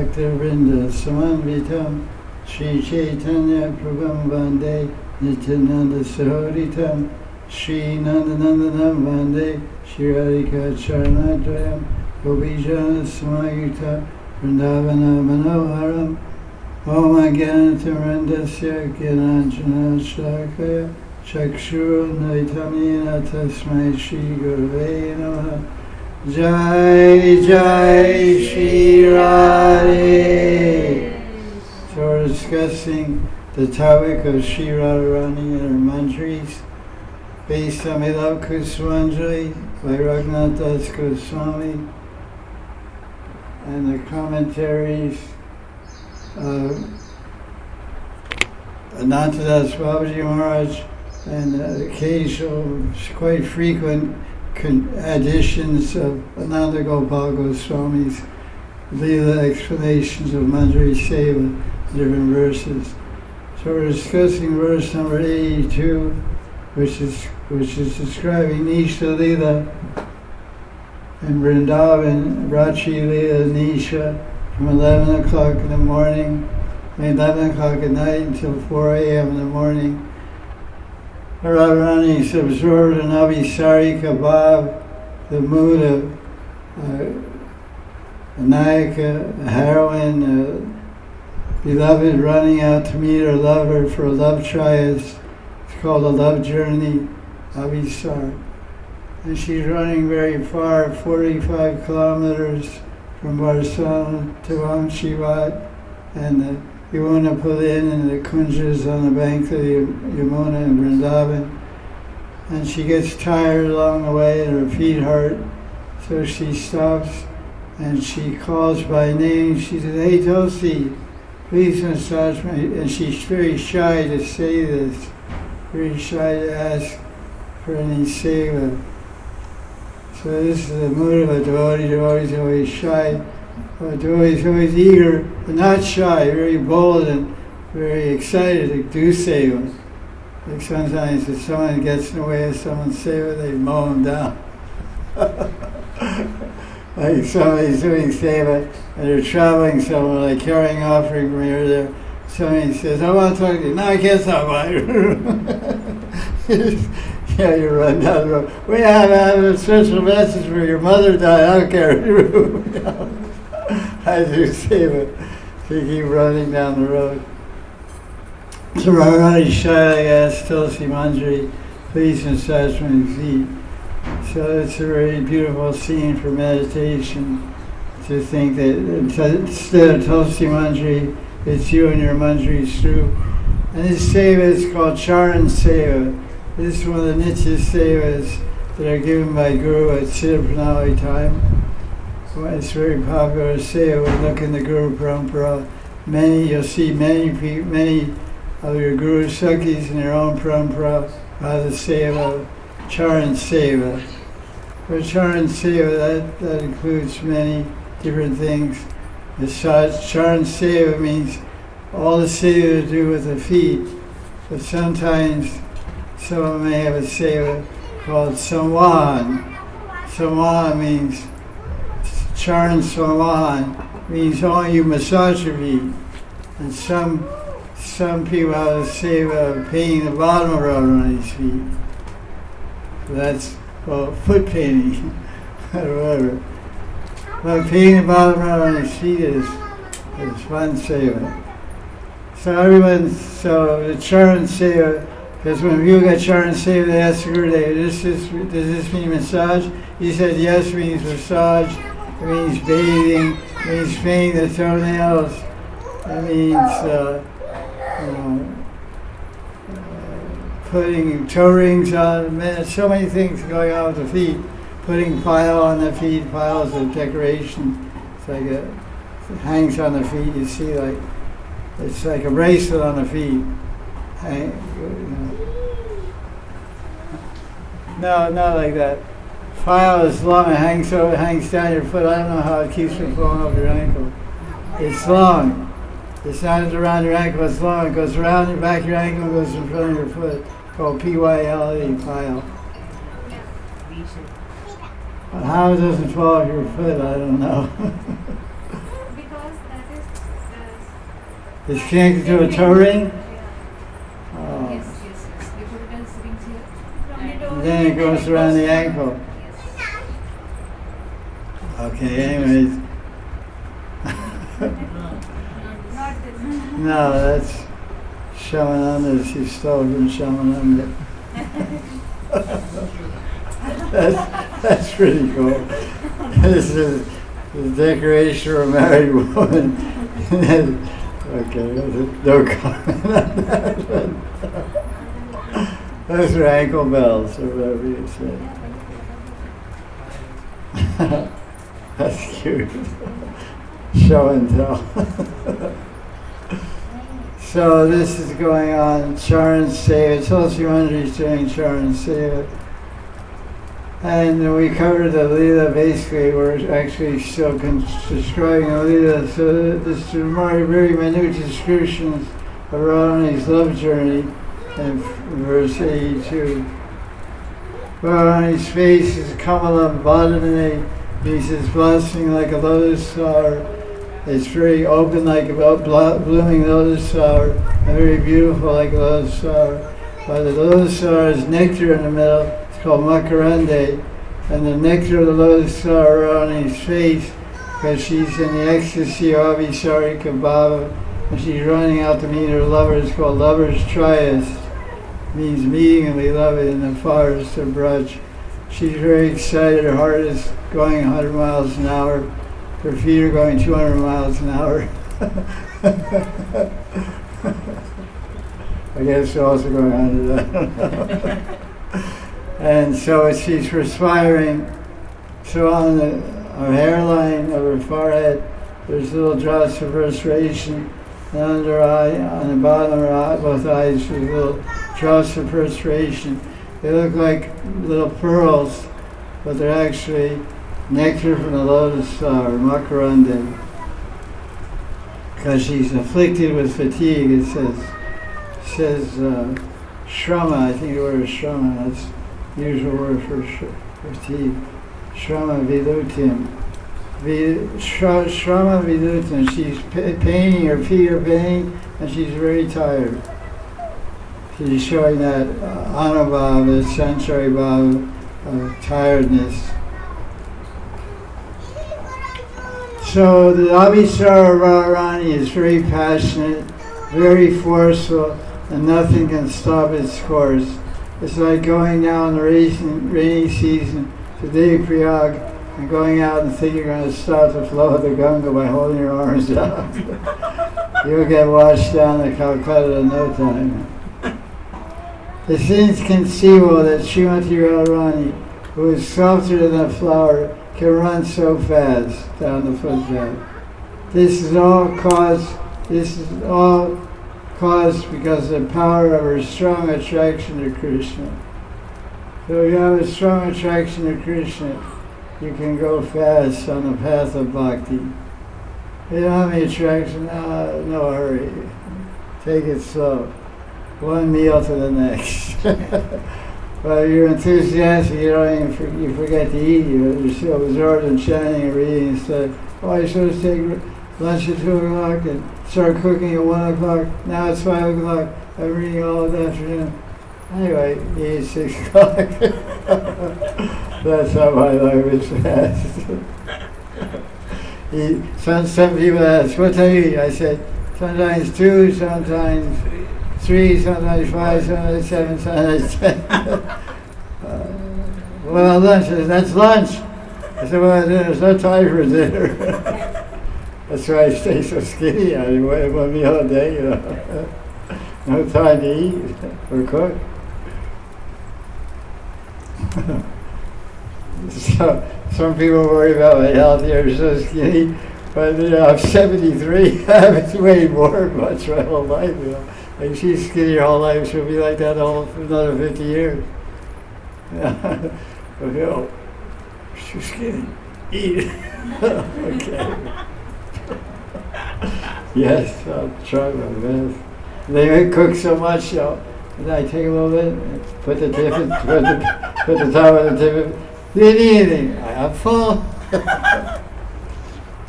Bhakta-vrinda Samanvitam Shri Chaitanya Prabham Vande Nityananda Sahoditam Shri Nandanandanam Vande Shri Radhika Charanadvayam Gopijana Samayuta Vrindavana Manoharam Om Agyanatamarandasya Gyananjana Shlakaya Chakshura Naitamina Tasmai Shri Gurave Namaha Jai Jai Sri Radhe. So we're discussing the topic of Sri Radharani and Her Manjaris based on Vilapa Kusumanjali by Raghunatha Das Goswami and the commentaries of Raghunatha Das Babaji Maharaj and occasional, quite frequent additions of Ananda Gopal Goswami's Leela explanations of Manjari Seva, different verses. So we're discussing verse number 82, which is describing Nisha Leela and Vrindavan, Rachi Leela Nisha, from 11 o'clock in the morning, 11 o'clock at night until 4 a.m. in the morning. Radharani is absorbed in Abhisarika Bhav, the mood of Nayaka, a heroine, beloved running out to meet her lover for a love trials. It's called a love journey, Abhisar. And she's running very far, 45 kilometers from Barcelona to Amchivat, and Yamuna Pulin and the Kunjas on the bank of the Yamuna in Vrindavan. And she gets tired along the way and her feet hurt, so she stops and she calls by name. She says, "Hey Tulsi, please massage me." And she's very shy to say this, very shy to ask for any seva. So this is the mood of a devotee. Devotee's always shy. A devotee's always eager, but not shy, very bold and very excited to do seva. Like sometimes if someone gets in the way of someone's seva, they mow them down. Like somebody's doing seva and they're traveling somewhere, like carrying offering from here to there. Somebody says, "I want to talk to you." "No, I can't talk about you." Yeah, you run down the road. "We have a special message for your mother died." "I don't care." I do seva. So you keep running down the road. So Radharani shyly asked Tulsi Manjari, "Please massage my feet." So it's a very beautiful scene for meditation, to think that instead of Tulsi Manjari, it's you and your Manjaris through. And this seva is called Charan Seva. This is one of the Nitya Sevas that are given by Guru at Siddha Pranali time. It's very popular seva. We look in the Guru Parampara. You'll see many of your Guru Sakhis in their own Parampara have the seva, Charan Seva. For Charan Seva, that includes many different things. The Charan Seva means all the seva to do with the feet, but sometimes someone may have a seva called Samvahan. Samvahan means, Charan Samvahan means only you massage your feet. And some people have a seva of painting the bottom of Radharani's feet. So that's called foot painting, or whatever. But painting the bottom of Radharani's feet is one seva. So the Charan Seva, because when people get Charan Seva, they ask the Gurudev, does this mean massage? He said, yes, it means massage, it means bathing, it means painting the toenails, it means putting toe rings on, so many things going on with the feet, putting pile on the feet, piles of decoration. It's like it hangs on the feet, you see, like it's like a bracelet on the feet. No, not like that. File is long, it hangs down your foot. I don't know how it keeps from falling off your ankle. It's long. It's not around your ankle, it's long. It goes around your back of your ankle and goes in front of your foot. Called PYLE, pile. How it doesn't fall off your foot, I don't know. Because that It's connected to a toe ring? Oh. Yes. We put it as rings here. And then it goes around the ankle. Okay, anyways. No, that's Shamananda. She stole from Shamananda. That's pretty cool. This is the decoration for a married woman. Okay, no comment on that. Those are ankle bells, or whatever you say. That's cute. Show and tell. So this is going on, Charan Seva. Tulsi Manjari is doing Charan Seva. And we covered the Leela, basically, we're actually still describing the Leela. So this is very minute descriptions of Radharani's love journey in verse 82. Radharani's face is Kamala Vadane, means it's blossoming like a lotus flower. It's very open like a blooming lotus flower, and very beautiful like a lotus flower. But the lotus flower has nectar in the middle. It's called makarande, and the nectar of the lotus flower on his face, because she's in the ecstasy of Avisarika Bhava, and she's running out to meet her lover. It's called Lover's Trias. Means meeting and beloved in the forest of Braj. She's very excited. Her heart is going 100 miles an hour. Her feet are going 200 miles an hour. I guess they're also going 100. I don't know. And so she's perspiring. So on her hairline of her forehead, there's little drops of perspiration. And under her eye, on the bottom of her eye, both eyes, there's little drops of perspiration. They look like little pearls, but they're actually nectar from the lotus flower, makarande. Because she's afflicted with fatigue, it says shrama, I think the word is shrama, that's the usual word for fatigue. Shrama vilutim. Shrama vilutim, she's painting, her feet are paining, and she's very tired. She's showing that anubhava, the sensory bhava of tiredness. So the Abhisara Radharani is very passionate, very forceful, and nothing can stop its course. It's like going down the rainy season to Devaprayag and going out and thinking you're going to stop the flow of the Ganga by holding your arms out. You'll get washed down to Calcutta in no time. It's inconceivable that Srimati Radharani, who is softer than a flower, can run so fast down the footpath. This is all caused because of the power of her strong attraction to Krishna. So if you have a strong attraction to Krishna, you can go fast on the path of bhakti. You don't have any attraction, no hurry. Take it slow. One meal to the next. But if you're enthusiastic, you forget to eat. You're still absorbed in chanting and reading instead. Oh, I should have taken lunch at 2 o'clock and start cooking at 1 o'clock. Now it's 5 o'clock. I'm reading all the afternoon. Anyway, you eat 6 o'clock. That's how my life is fast. Some people ask, what time do you eat? I said, sometimes 2, sometimes 3, sometimes 5, sometimes 7, sometimes 10. Well, lunch, that's lunch. I said, well, there's no time for dinner. That's why I stay so skinny. I eat one meal a day, you know. No time to eat or cook. So, some people worry about my health. You're so skinny. But, I'm 73. I haven't weighed much my whole life, you know. Like she's skinny her whole life, she'll be like that for another 50 years. But she's skinny. Eat. Okay. Yes, I'll try my best. They cook so much, and I take a little bit, and put the top of the tiffin. You didn't eat anything. I'm full.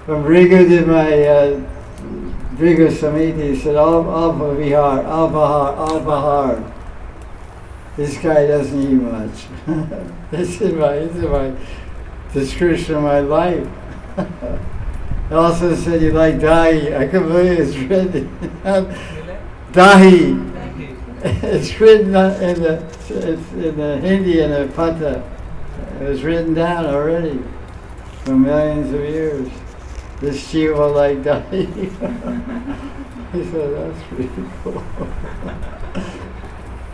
When Rigu did my Vriga Samiti said, Alpa Vihar, Alpahar. This guy doesn't eat much. This is my description of my life. It also said you like dahi. I can't believe it's written. Dahi. It's written in the Hindi and the Pata. It was written down already for millions of years. This Shiva like dahi. He said, that's pretty cool.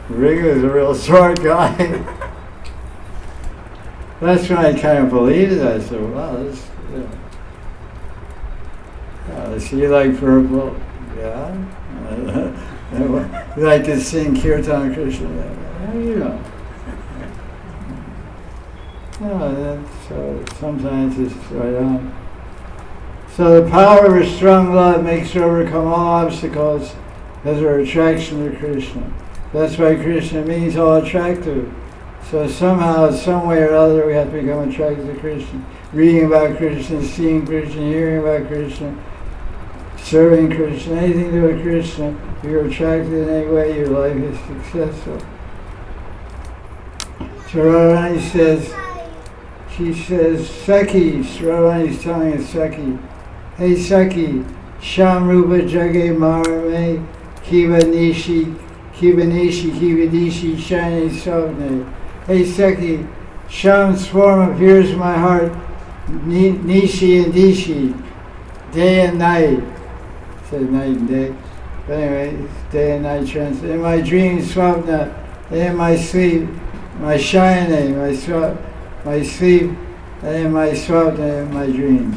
Riga is a real smart guy. That's when I kind of believed it. I said, wow, this, so you like purple? Yeah. You like to sing Kirtan Krishna? Yeah, you know. So sometimes it's right on. So the power of a strong love makes her overcome all obstacles as her attraction to Krishna. That's why Krishna means all attractive. So somehow, some way or other, we have to become attracted to Krishna. Reading about Krishna, seeing Krishna, hearing about Krishna, serving Krishna, anything to do with Krishna. If you're attracted in any way, your life is successful. So Radharani says, she says, Saki, Radharani's telling us Saki, hey Saki, Sham Rupa Jage Marame, Kiva Nishi, Dishi, Shani Sovne. Hey Saki, Sham's form appears in my heart, Nishi and Dishi, day and night. It says night and day. But anyway, it's day and night translation. In my dreams, Swapna, and in my sleep, my Shayane, my sleep, and in my Swapna, in my dream.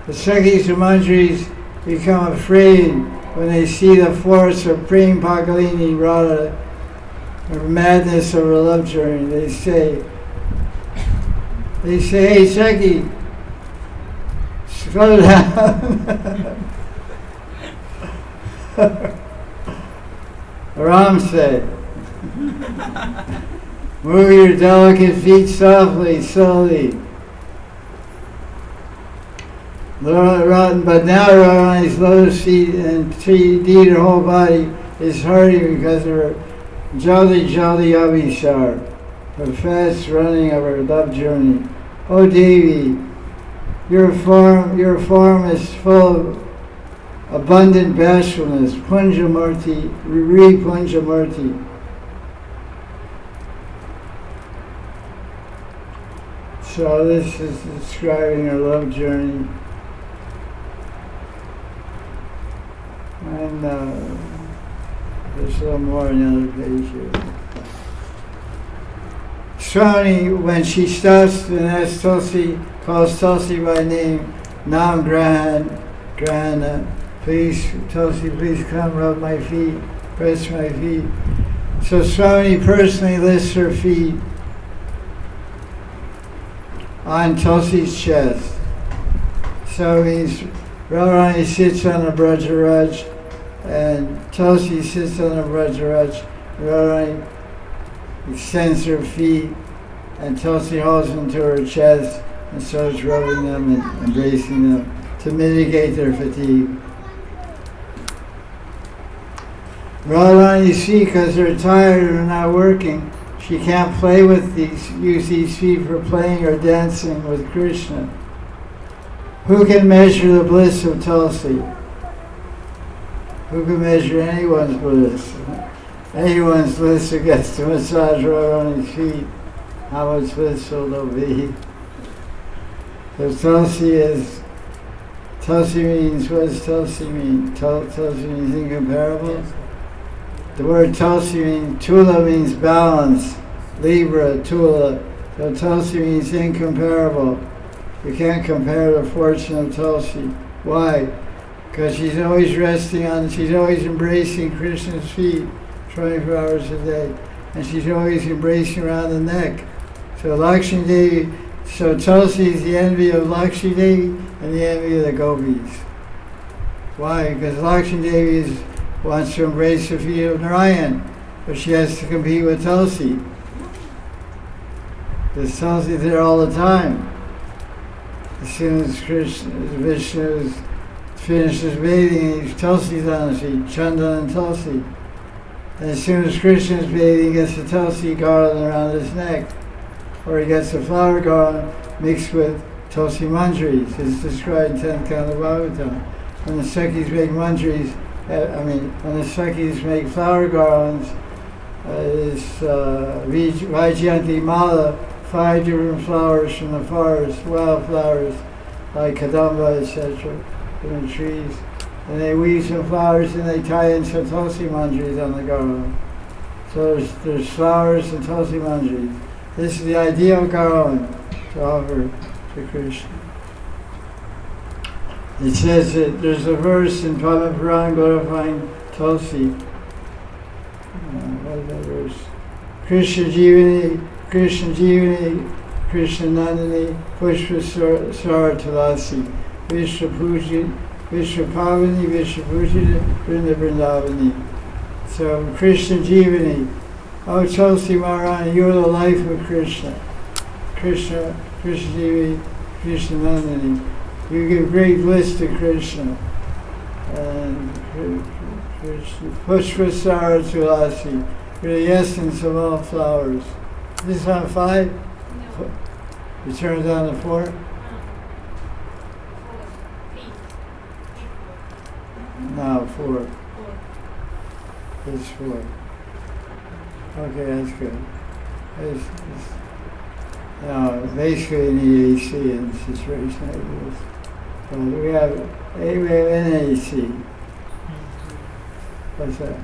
The Sakis and Manjaris become afraid when they see the force of Prem Pakalini Radha, the madness of her love journey. They say, hey Saki, slow down. Ram said, move your delicate feet softly, slowly. But now Radharani's lotus feet and indeed her whole body is hurting because of her Jaldi Avishar, her fast running of her love journey. Oh Devi, your form is full of abundant bashfulness, Punjamurti, Punjamurti. So this is describing her love journey. And there's a little more on the other page here. Swami, when she stops and asks Tulsi, calls Tulsi by name, Nam Grahana, please, Tulsi, please come rub my feet, press my feet. So Swami personally lifts her feet on Tulsi's chest. So he's Radharani sits on a Brajaraj and Tulsi sits on a Brajaraj. Radharani extends her feet and Tulsi holds them to her chest and starts rubbing them and embracing them to mitigate their fatigue. Radharani's feet, because they're tired and not working, she can't play with use these feet for playing or dancing with Krishna. Who can measure the bliss of Tulsi? Who can measure anyone's bliss? Anyone's bliss who gets to massage Radharani's feet, how much blissful they'll be. So Tulsi means, what does Tulsi mean? Tulsi means incomparable. The word Tulsi means, Tula means balance, Libra, Tula. So Tulsi means incomparable. You can't compare the fortune of Tulsi. Why? Because she's always she's always embracing Krishna's feet 24 hours a day. And she's always embracing around the neck. So Lakshmi Devi, so Tulsi is the envy of Lakshmi Devi and the envy of the gopis. Why? Because Lakshmi Devi wants to embrace the feet of Narayan, but she has to compete with Tulsi. Because Tulsi's there all the time. As soon as Vishnu's finishes bathing, he's Tulsi's on his feet, Chandan and Tulsi. And as soon as Krishna's bathing, he gets the Tulsi garland around his neck, or he gets the flower garland mixed with Tulsi Manjaris. It's described in 10th Canto of Bhagavatam. When the Sakhis make manjaris, when the Sakhis make flower garlands, is Vaijayanti Mala, 5 different flowers from the forest, wild flowers like Kadamba, etc., different trees. And they weave some flowers and they tie in some Tulsi Manjaris on the garland. So there's flowers and Tulsi Manjaris. This is the ideal garland to offer to Krishna. It says that there's a verse in Padma Purana glorifying Tulsi. What is that verse? Krishna Jivani, Krishna Jivani, Krishna Nandini, Pushpa Sara Tulasi, Vishwa Puji, Vishwa Pavani, Vishwa Puji, Vrinda Vrindavani. So Krishna Jivani, oh Tulsi Maharani, you're the life of Krishna. Krishna Jivani, Krishna Nandini. You give great bliss to Krishna. And Pushpa Sara Tulasi, you're the essence of all flowers. This is on 5? No. You turn it down to 4? No, 4. It's 4. Okay, that's good. Basically in the AC in the situation like this. But we have NAC. What's that?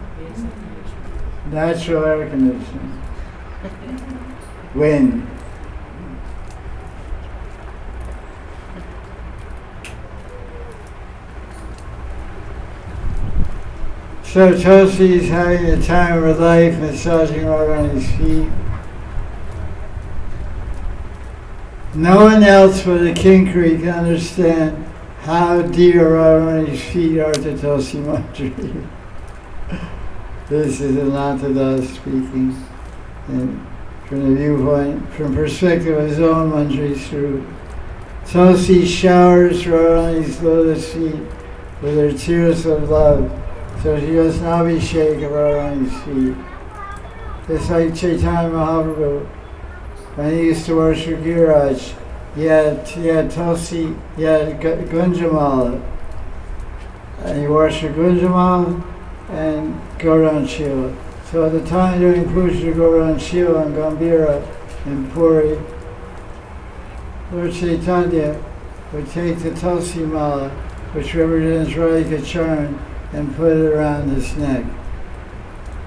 Natural air conditioning. Wind. So Tulsi is having the time of her life, massaging Radharani's feet. No one else but a Kinkari can understand how dear Radharani's feet are to Tulsi Manjari. This is Raghunatha Das speaking, and from the viewpoint, from perspective of his own Manjari Swarup. Tulsi showers Radharani's lotus feet with her tears of love, so she does not be shaken of Radharani's feet. It's like Chaitanya Mahaprabhu. When he used to worship Giriraj, he had Tulsi, he had Gunjamala, and he worshipped Gunjamala and Gauranga Shila. So at the time during Puja Gauranga Shila and Gambhira in Puri, Lord Chaitanya would take the Tulsi Mala, which represents Radhika Charan, and put it around his neck.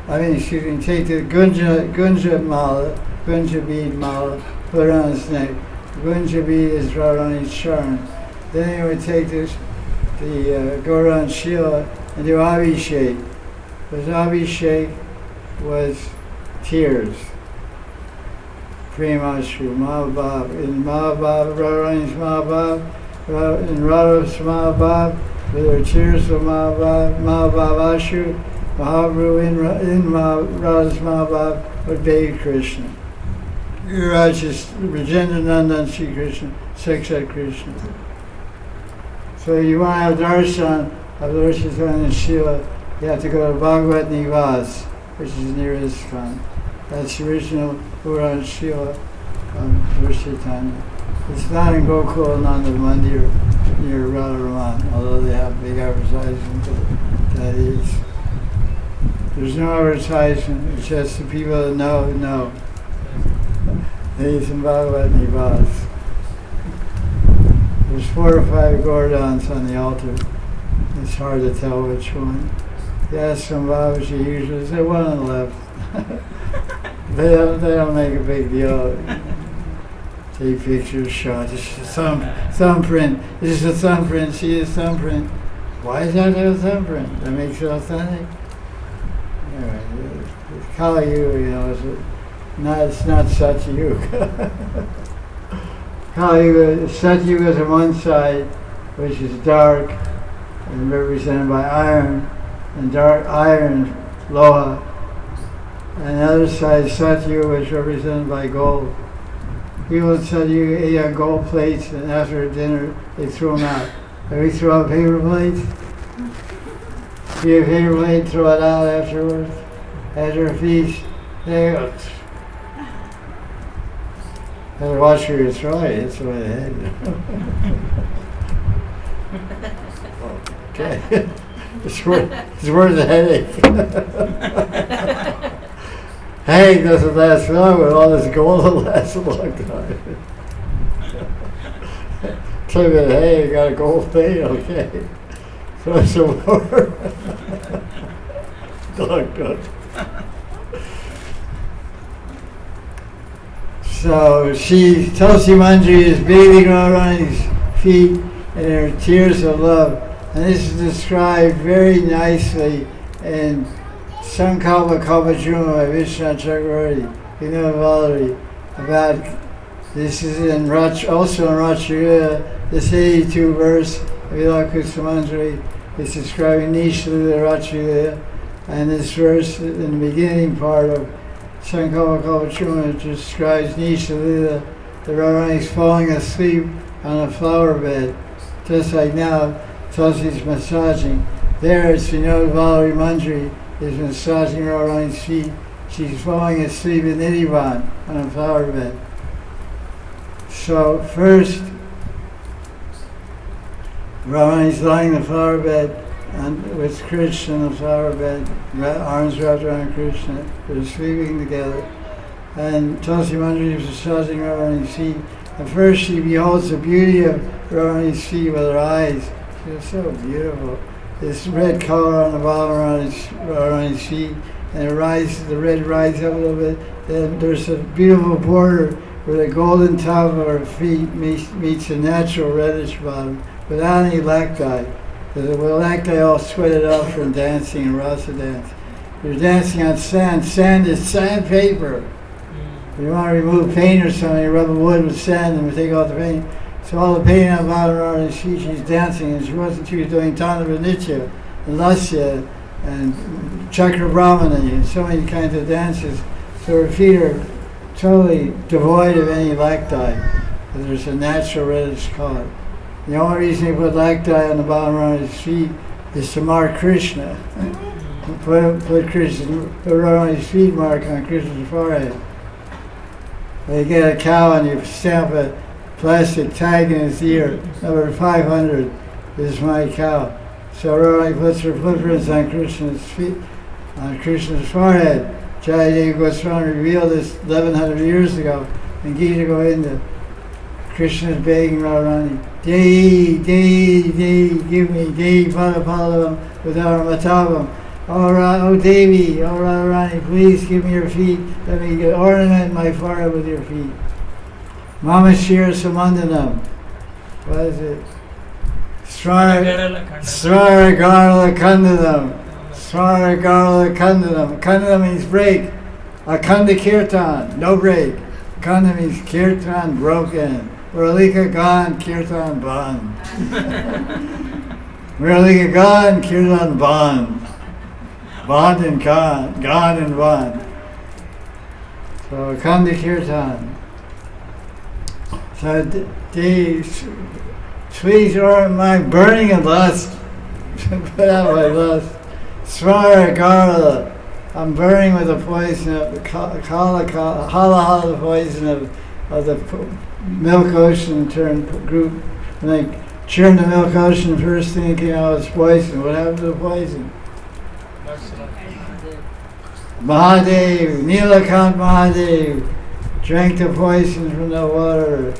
Take the Gunja Mala, Gunja bead mala, put it on his neck. Gunja bead is Radharani's Charan. Then he would take the Gauranga Shila and do Abhishek. Because Abhishek was tears. Premashru, Mahabhav. In Mahabhav, Radharani's Mahabhav, in Radha's Mahabhav, with her tears of Mahabhav, Mahabhav Ashru, Mahaprabhu in Radha's Mahabhav would bathe Krishna. Giriraj is Rajendra Nandan Sri Krishna, Sakshat Krishna. So you want to have darshan of Lord Chaitanya Shila, you have to go to Bhagavat Nivas, which is near ISKCON. That's the original Puran Shila of Lord Chaitanya. It's not in Gokul Nanda Mandir near Radharaman, although they have big advertisements of that is. There's no advertisement, it's just the people that know. He's in Bhagavat Nivas. There's 4 or 5 Gordons on the altar. It's hard to tell which one. You ask some Babaji, usually say one on the left. They don't make a big deal. Take pictures, shots. It's a thumbprint. This is a thumbprint. See this thumbprint? Why is that a thumbprint? That makes it authentic. Anyway, Kali Yuga, it's not Satyuga. Kali Yuga, Satyuga is on one side, which is dark and represented by iron, and dark iron, Loha. And the other side, Satyuga, is represented by gold. People in Satyuga ate on gold plates, and after dinner, they threw them out. Have we throw out paper plates? If you have paper plate, throw it out afterwards. After a feast, there you go. Have to watch where you throw it, it's over the head. Okay. It's worth the headache. Headache doesn't last long, but all this gold will last a long time. Tell me that, hey, you got a gold thing, okay. Throw some more. Don't. So Tulsi Manjari is bathing Radharani's feet in her tears of love. And this is described very nicely in Sankalpa Kalpajuma by Vishwanath Chakravarti, Stavavali, about this is also in Racharya, this 82 verse of Vilapa Kusumanjali is describing Nishalila Racharya, and this verse in the beginning part of Sankalpa Kalpajuma describes Nishalila, the Radharani is falling asleep on a flower bed, just like now Tulsi's massaging. There, Srimati Manjari is massaging Radharani's feet. She's falling asleep in Nidhivan on a flower bed. So first, Radharani's lying in the flower bed and with Krishna in the flower bed, arms wrapped around Krishna. They're sleeping together. And Tulsi Manjari is massaging Radharani's feet. And first she beholds the beauty of Radharani's feet with her eyes. It's so beautiful. This red color on the bottom around his feet, and the red rises up a little bit. Then there's a beautiful border where the golden top of her feet meets the natural reddish bottom without any lacti. Because the lacti all sweated off from dancing and rasa dance. You're dancing on sand. Sand is sandpaper. If you want to remove paint or something, you rub a wood with sand and take off the paint. So all the pain on the bottom of her feet, she's dancing, and she was doing Tantra Nitya, and Lasya, and Chakra Brahmani, and so many kinds of dances. So her feet are totally devoid of any lacti, because there's a natural reddish color. The only reason they put lacti on the bottom of his feet is to mark Krishna. Put Radharani's feet mark on Krishna's forehead. They get a cow and you stamp a plastic tag in his ear, number 500 is my cow. So Radharani puts her footprints on Krishna's feet, on Krishna's forehead. Jai Sri Goswami revealed this 1100 years ago in Gita Govinda. Krishna's begging Radharani, Dei, give me, Dei Padapalavam Vidara Matavam. Oh Devi, oh Radharani, please give me your feet. Let me ornament my forehead with your feet. Mama Shira Samandanam. What is it? Swaragarala Kandanam. Swaragarala Kandanam. Kanda means break. Akanda Kirtan, no break. Kanda means Kirtan, broken. Muralika gone, Kirtan ban. Muralika gone, Kirtan ban. Bond and gone and bond. So Akanda Kirtan. So please order my burning of lust. Put out my lust. Swara Garla. I'm burning with the poison of the hala poison of the milk ocean group. When they churned the milk ocean, the first thing that came out was poison. What happened to the poison? Mahadev, Nilakant Mahadev, drank the poison from the water,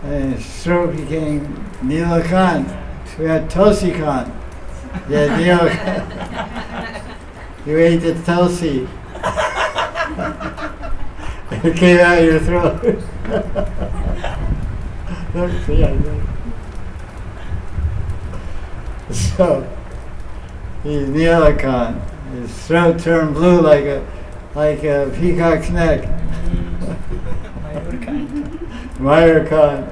and his throat became Nilakant. We had Tulsi Kant. Yeah, Nilakant. You ate the Tulsi. It came out of your throat. So, he's Nilakant. His throat turned blue like a peacock's neck. Mayurkant.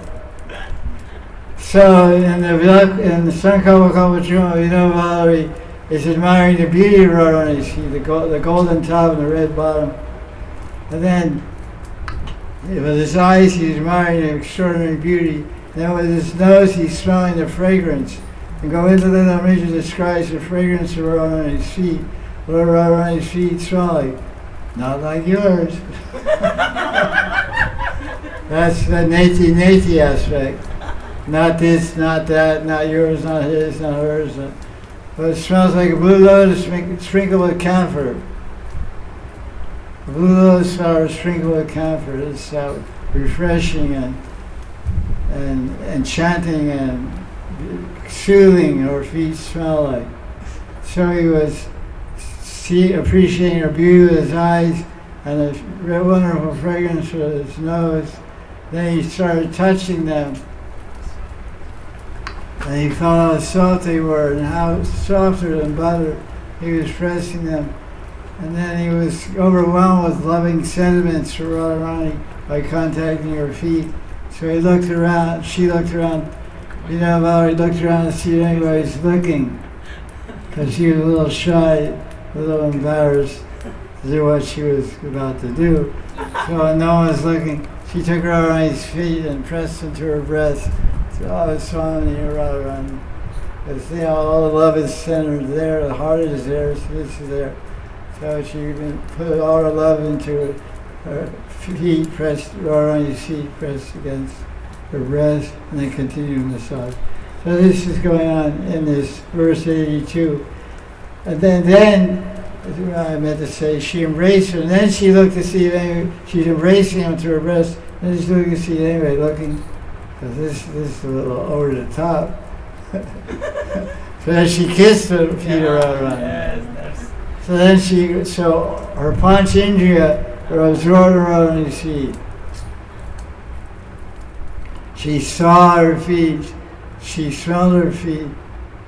So in the Sankalpa Kalpajuma, Stavavali is admiring the beauty of Radharani, the golden top and the red bottom. And then with his eyes he's admiring the extraordinary beauty. Then with his nose he's smelling the fragrance And Govinda Amrita describes the fragrance of Radharani's feet. What do Radharani's feet smell like? Not like yours. That's the neti aspect. Not this, not that, not yours, not his, not hers. But it smells like a blue lotus sprinkled with camphor. A blue lotus flower sprinkled with camphor. It's refreshing and enchanting and soothing. Her feet smell like. So he was appreciating her beauty with his eyes and a wonderful fragrance with his nose. Then he started touching them. And he felt how soft they were and how softer than butter. He was pressing them. And then he was overwhelmed with loving sentiments for Radharani by contacting her feet. So he looked around, she looked around. You know, Valerie looked around to see if anybody's looking. Because she was a little shy, a little embarrassed to do what she was about to do. So no one was looking. She took Radharani's feet and pressed them to her breast. So I was Swami Radharani. Because all the love is centered there, the heart is there, so this is there. So she put all her love into her feet, Radharani's feet pressed against her breast, and then continued to massage. So this is going on in this verse 82. And then I meant to say, she embraced her, and then she looked to see if anybody, she's embracing him to her breast, and then she looked to see anybody looking, because this is a little over the top. So then she kissed the feet around. So then so her Panchindriya were absorbed around his feet. She saw her feet, she smelled her feet,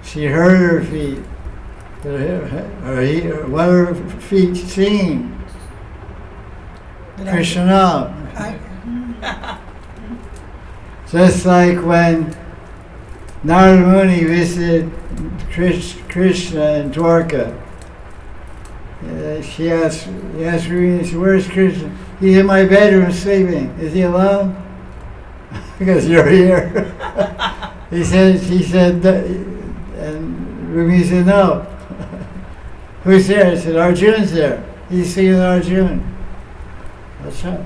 she heard her feet. What are her feet singing? Krishna. Just like when Narada Muni visited Krishna in Dwarka. He asked Ravina, where's Krishna? He's in my bedroom sleeping. Is he alone? Because you're here. he said, and Ravina said, no. Who's there? I said, Arjuna's there. He's singing Arjuna. That's right.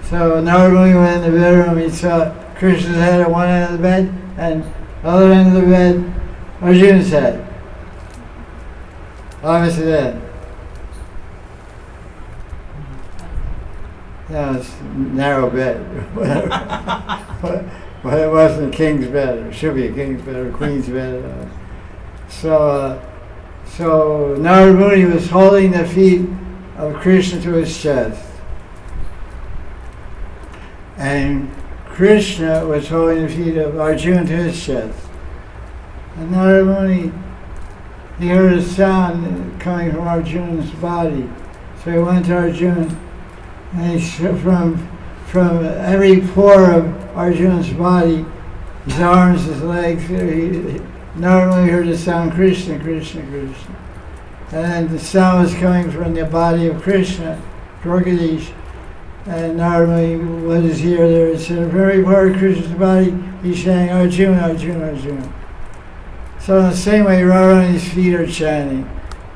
So Narada Muni went in the bedroom, he saw Krishna's head at one end of the bed, and other end of the bed, Arjuna's head. Obviously that. Yeah, it's a narrow bed. But it wasn't a king's bed. It should be a king's bed or a queen's bed. So Narada Muni was holding the feet of Krishna to his chest. And Krishna was holding the feet of Arjuna to his chest. And Narada Muni, he heard a sound coming from Arjuna's body. So he went to Arjuna, and from every pore of Arjuna's body, his arms, his legs, Narada Muni heard the sound Krishna, Krishna, Krishna. And then the sound was coming from the body of Krishna, Dwarkadish. And Narada Muni was here there. It said, very part of Krishna's body, he's saying Arjuna, Arjuna, Arjuna. So in the same way, Radharani's feet are chanting.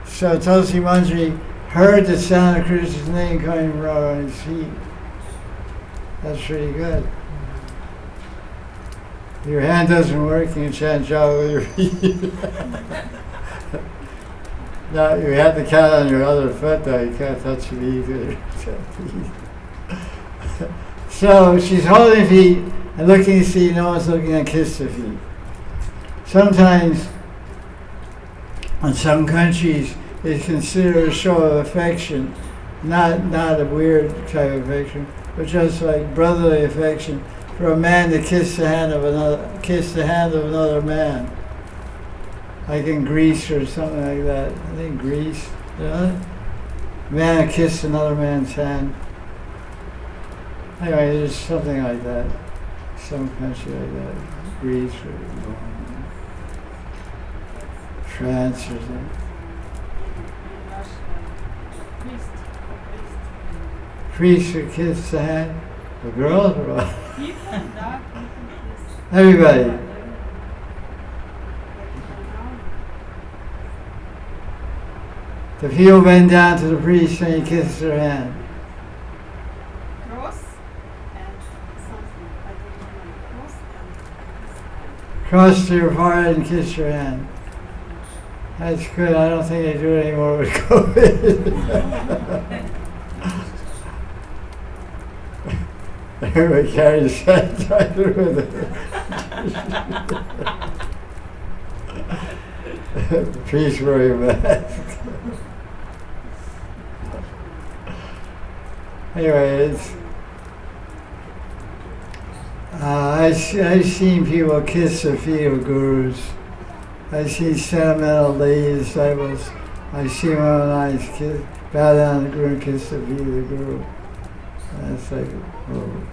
So Tulsi Manjari heard the sound of Krishna's name coming from Radharani's feet. That's pretty good. Your hand doesn't work, you can chant Java with your feet. No, you have to count on your other foot though, you can't touch your knees with your feet. So she's holding feet and looking to see no one's looking and kiss the feet. Sometimes in some countries it's considered a show of affection, not a weird type of affection, but just like brotherly affection for a man to kiss the hand of another man. Like in Greece or something like that. I think Greece, a man kissed another man's hand. Anyway, there's something like that. Some country like that. Greece or France or something. Priest would kiss the hand of girls or what? Everybody. The people bend down to the priest and he kisses their hand. Cross and something. I don't know. Cross and Cross to your forehead and kiss your hand. That's good. I don't think they do it anymore with COVID. Everybody carries sanitizer with it. The priest wearing a mask. Anyway, it's I've seen people kiss the feet of gurus. I've seen sentimental lady disciples. I've seen one eyes kiss, bow down to the guru and kiss the feet of the guru. And it's like, oh.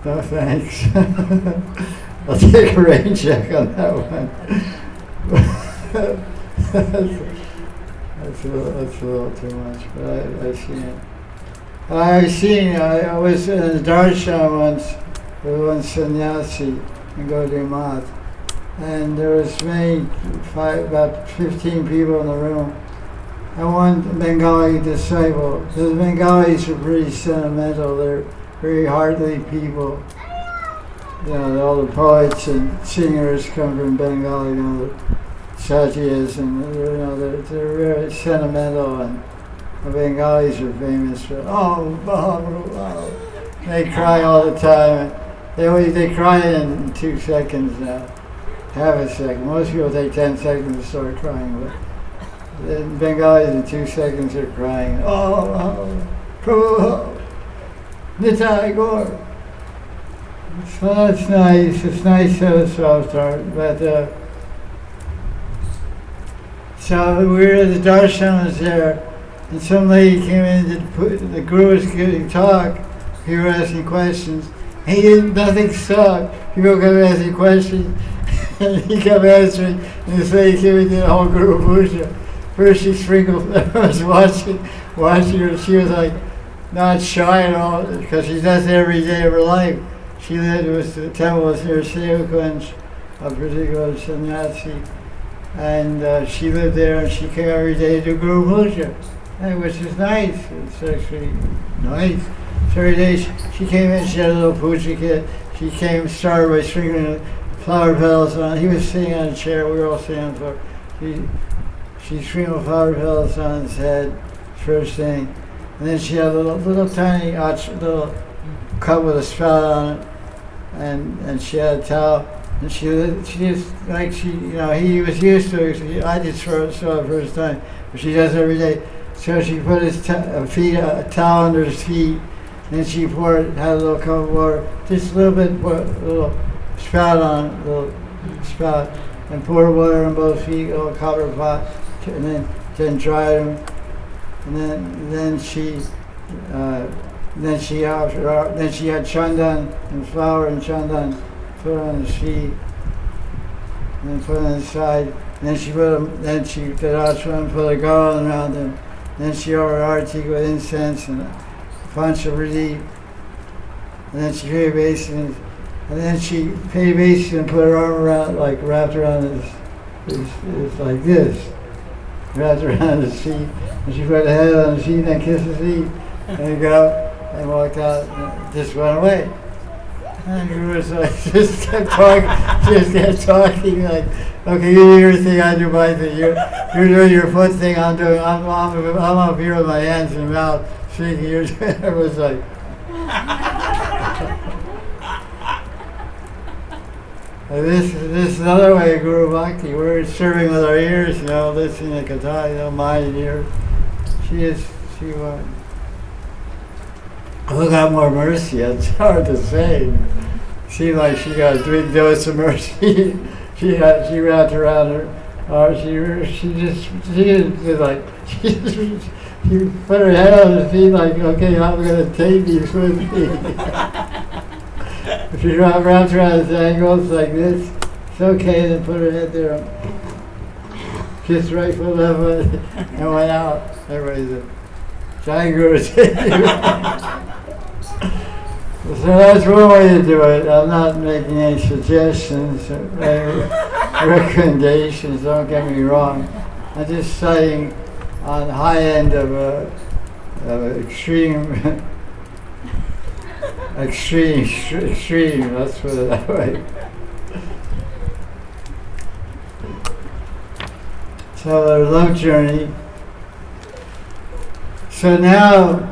No thanks. I'll take a rain check on that one. That's a little too much, but I've seen it. I was in a darshan once with one sannyasi in Gaudiya Math, and there was about 15 people in the room, and one Bengali disciple. The Bengalis are pretty sentimental. They're very heartly people. You know, all the poets and singers come from Bengali. You know, the Satyas, and they're very sentimental, and the Bengalis are famous for they cry all the time. They cry in 2 seconds now, half a second. Most people take 10 seconds to start crying, but the Bengalis in 2 seconds are crying. Prabhu, Nitai Gaur. So that's nice. It's nice to have a soft heart, but. So we were at the darshan was there, and some lady came in to the guru was giving talk. He was asking questions. He didn't, nothing stopped. People kept asking questions, and he kept answering. And this lady came in and did a whole guru puja. First she sprinkled. I was watching her. She was like not shy at all because she does it every day of her life. She lived the temple was near Seva, a particular sannyasi. And she lived there, and she came every day to do Guru Puja, which is nice. It's actually nice. So every day she came in, she had a little puja kit. She started by sprinkling flower petals on. He was sitting on a chair, we were all sitting on the floor. She sprinkled flower petals on his head, first thing. And then she had a little tiny little cup with a spout on it, and she had a towel. And she just, he was used to it. I just saw it first time, but she does it every day. So she put a towel under his feet, and then she had a little cup of water, just a little bit, put a little spout on it, and poured water on both feet, a little copper pot, and then dried them. And then she had chandan and flour and chandan. Put on his feet, and then put on his side. And then she did ashram, put a garland around him. And then she offered arti with incense and a bunch of relief. And then she paid obeisance. And then she paid obeisance and put her arm around, wrapped around his like this, wrapped around his feet. And she put her head on his feet and then kissed his feet. And got up and walked out and just went away. And he was just kept talking, like, okay, you do your thing, I do my thing. You're doing your foot thing, I'm up here with my hands and mouth, speaking. It was like, this is another way of Guru Bhakti. We're serving with our ears, listening to Katha, mind and ear. She who got more mercy? It's hard to say. Seemed like she got a big dose of mercy. She wrapped around her. She put her head on her feet like, okay, I'm going to take these with me. She wrapped around his ankles like this. It's okay. Then put her head there, kissed right foot, left foot, and went out. Everybody said, Jai Guru. So that's one way to do it. I'm not making any suggestions. I recommendations, don't get me wrong. I'm just citing on the high end of extreme, extreme, let's put it that way. So their love journey. So now,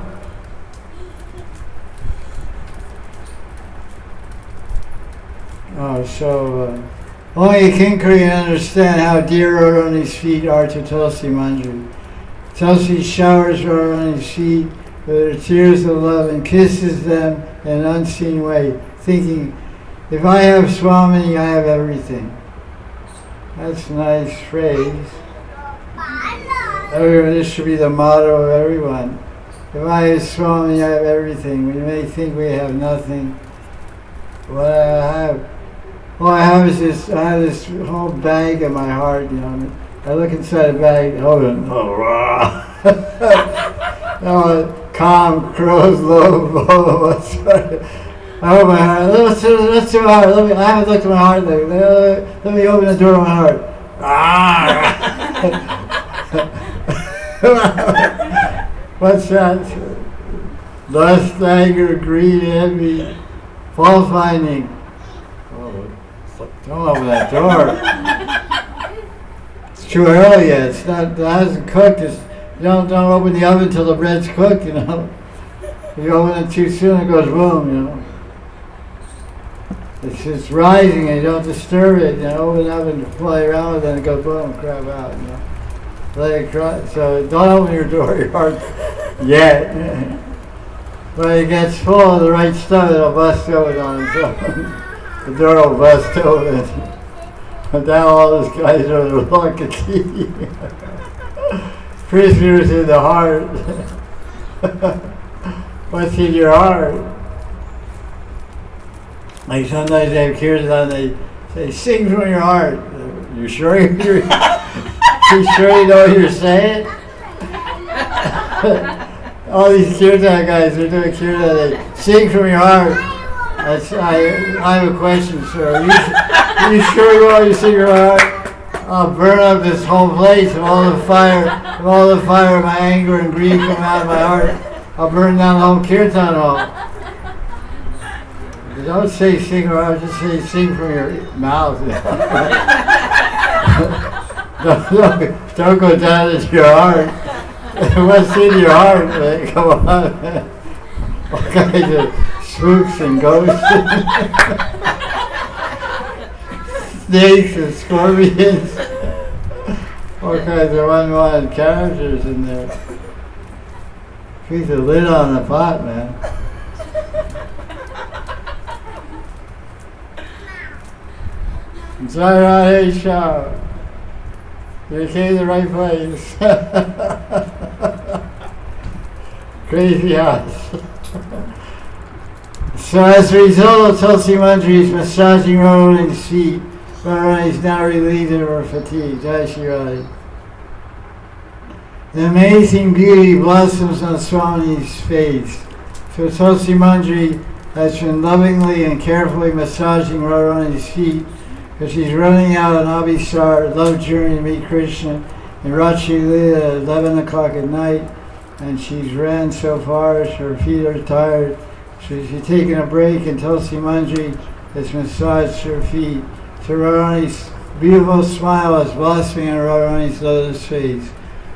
only a king can understand how dear Radharani's feet are to Tulsi Manjari. Tulsi showers Radharani's feet with her tears of love and kisses them in an unseen way, thinking, if I have Swami, I have everything. That's a nice phrase. This should be the motto of everyone. If I have Swami, I have everything. We may think we have nothing. What I have, all I have is this. I have this whole bag in my heart. You know, I look inside the bag. Hold on. Calm, crows, low, what's right? I open my heart. Let's do my heart. I haven't looked at my heart. Let me open the door of my heart. What's that? Lust, anger, greed, envy, fault finding. Oh, don't open that door. It's too early yet. It hasn't cooked. Don't open the oven till the bread's cooked, you know. If you open it too soon, it goes boom, you know. It's just rising and you don't disturb it, you know. Open the oven to play around with it and it goes boom, crap out, you know. Let it cry. So don't open your door, your heart, yet. When it gets full of the right stuff, it'll bust open on its own. The door will bust open. But now all those guys are the lock and key. Prisoners in the heart. What's in your heart? Like sometimes they have kirtan, they say, sing from your heart. You sure you sure you know what you're saying? All these kirtan guys are doing kirtan, they sing from your heart. I have a question, sir. Are you sure you want to sing your heart? I'll burn up this whole place of all the fire of my anger and greed coming out of my heart. I'll burn down the whole kirtan hall. Don't say sing from your heart, just say sing from your mouth. Don't go down into your heart. What's in your heart, man? Come on, man. All kinds of spooks and ghosts. Snakes and scorpions. All kinds of unwanted characters in there. Keep the lid on the pot, man. Jai Radhe Shah. You came to the right place. Crazy house. So as a result of Tulsi Manjari's massaging Radharani's feet, Radharani is now relieved of her fatigue. Jai Sri Radhe. The amazing beauty blossoms on Swami's face. So Tulsi Manjari has been lovingly and carefully massaging Radharani's feet because she's running out on Abhisar, love journey to meet Krishna, in Rachi Leela at 11 o'clock at night, and she's ran so far, her feet are tired. So she's taking a break, and Tulsi Manjari has massaged her feet. So Radharani's beautiful smile is blossoming on Radharani's lotus face,